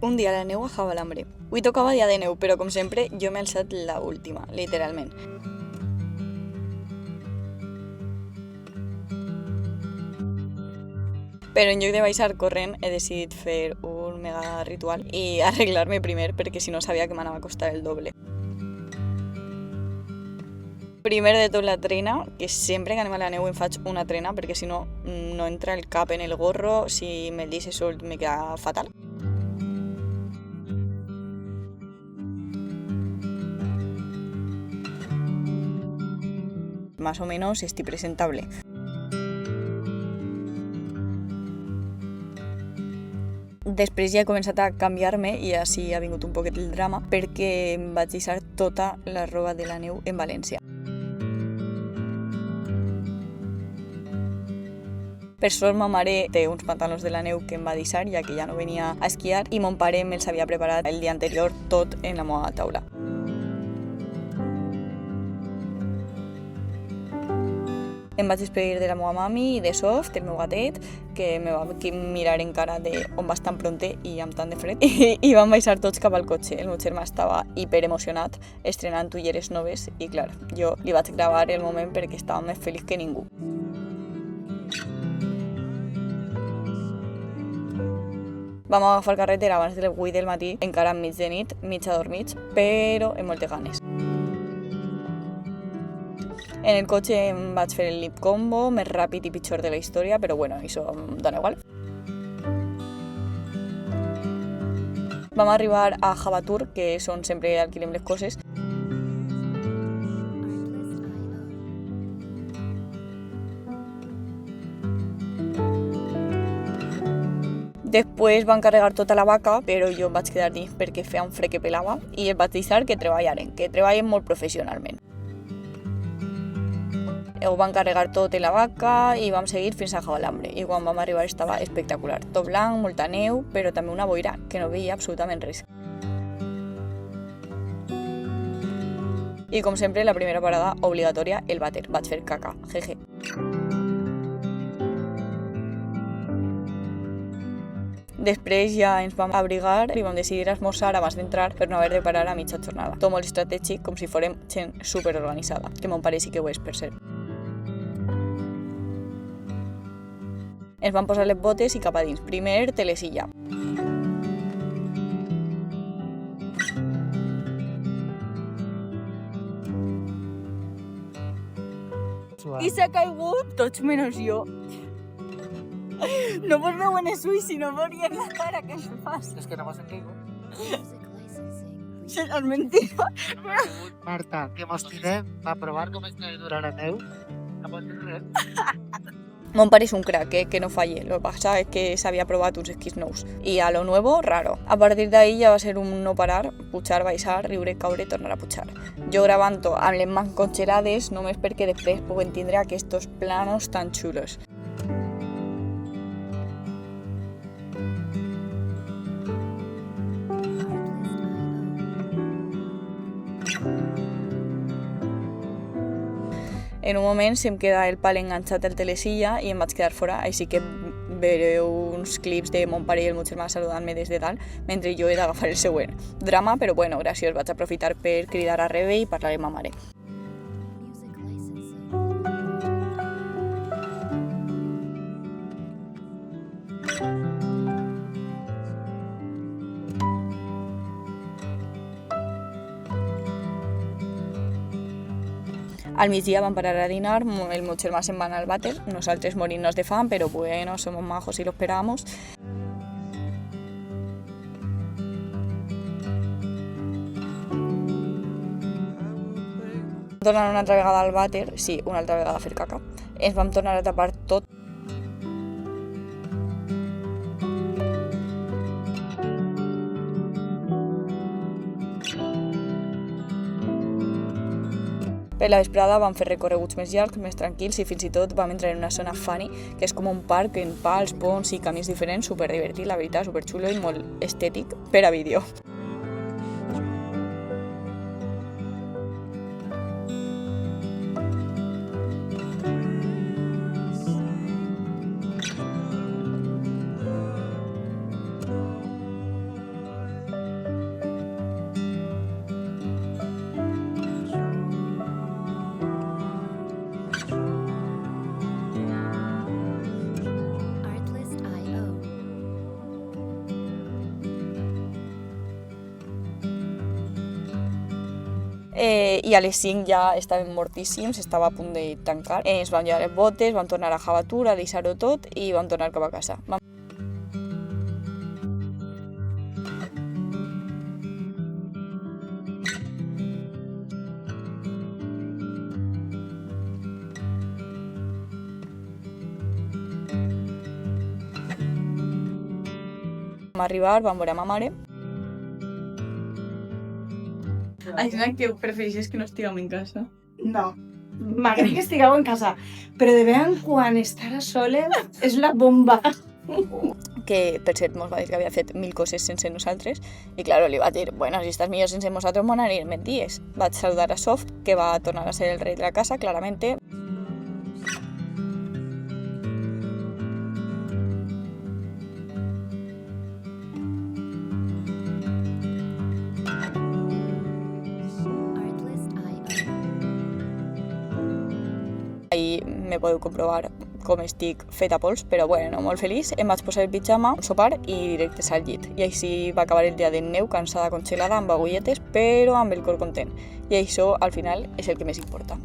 Un dia la neu a Jabalambre. Avui tocava dia de neu, però com sempre jo m'he alçat la última, literalment. Però en lloc de baixar corrent he decidit fer un mega ritual i arreglar-me primer perquè si no sabia que m'anava a costar el doble. Primer de tot la trena, que sempre que anem a la neu em faig una trena perquè si no no entra el cap en el gorro, si me'l deixe solt me queda fatal. Más o menos estic presentable. Després ja he començat a canviar-me i així ha vingut un poquet el drama perquè em vaig deixar tota la roba de la neu en València. Per sort ma mare té uns pantalons de la neu que em va deixar ja que ja no venia a esquiar i mon pare me'ls havia preparat el dia anterior tot en la meva taula. Em vaig despedir de la meva mami i de Soft, el meu gatet, que me va mirar en cara de on vas tan pronte i amb tant de fred. I van baixar tots cap al cotxe. El meu germà estava hiperemocionat, estrenant ulleres noves i, clar, jo li vaig gravar el moment perquè estava més feliç que ningú. Vam agafar carretera abans de les 8 del matí, encara enmig de nit, mig adormits, però amb moltes ganes. En el cotxe em vaig fer el lip combo, més ràpid i pitjor de la història, però bueno, això em dona igual. Vam arribar a Javatur, que és on sempre alquilem les coses. Després van carregar tota la vaca, però jo em vaig quedar dins perquè feia un fred que pelava i els vaig deixar que treballen molt professionalment. Ho van carregar tot en la vaca i vam seguir fins a Jabalambre i quan vam arribar estava espectacular. Tot blanc, molta neu, però també una boira que no veia absolutament res. I com sempre, la primera parada obligatòria, el vàter. Vaig fer caca, jeje. Després ja ens vam abrigar i vam decidir esmorzar abans d'entrar per no haver de parar a mitja jornada. Tot molt estratègic, com si fórem gent superorganitzada, que mon pare sí que ho és, per cert. Ens van posar les botes i cap a dins. Primer, telesilla. I s'ha caigut tots menys jo. No vos veuen els ulls si no veurien la cara que em fas. És que no m'has caigut. És mentida. Marta, que mos tirem a provar com és que dura la neu. No pots dir res. Mon pare és un crack, que no falle. Lo que passa és que s'havia provat uns esquís nous. I a lo nuevo, raro. A partir d'ahí ja va ser un no parar, pujar, baixar, riure, caure, tornar a pujar. Jo gravant-ho amb les mans congelades només perquè després puguen tindre aquests planos tan xulos. En un moment se'm queda el pal enganxat al telesilla i em vaig quedar fora, així que veureu uns clips de mon pare i el meu germà saludant-me des de dalt mentre jo he d'agafar el següent. Drama, però bueno, graciós, vaig aprofitar per cridar a Rebe i parlar amb ma mare. Al migdia vam parar a dinar, el meu germà se'n va anar al vàter, nosaltres morint-nos de fam, però bueno, somos majos y lo esperamos. Tornant una altra vegada al vàter, sí, una altra vegada a fer caca, ens vam tornar a tapar tot. Per la vesprada vam fer recorreguts més llargs, més tranquils i fins i tot vam entrar en una zona funny, que és com un parc en pals, ponts i camins diferents, superdivertit, la veritat, superxulo i molt estètic per a vídeo. I a les 5 ja estàvem mortíssims, estava a punt de tancar. Ens vam llevar les botes, vam tornar a Javatur a deixar-ho tot i vam tornar cap a casa. Vam arribar, vam veure ma mare. Així que prefereixes que no estiguem en casa? No, m'agrada que estigueu en casa, però de vegades en quan estar a soles és la bomba. Que per cert mos va dir que havia fet 1000 coses sense nosaltres i claro, li vaig dir, bueno, si estàs millor sense nosaltres m'ho anirem en dies. Vaig saludar a Soft, que va tornar a ser el rei de la casa, clarament. Ahí me podeu comprovar com estic feta pols, però bueno, molt feliç. Em vaig posar el pijama, un sopar i directes al llit. I així va acabar el dia de neu, cansada, congelada, amb agulletes, però amb el cor content. I això, al final, és el que més importa.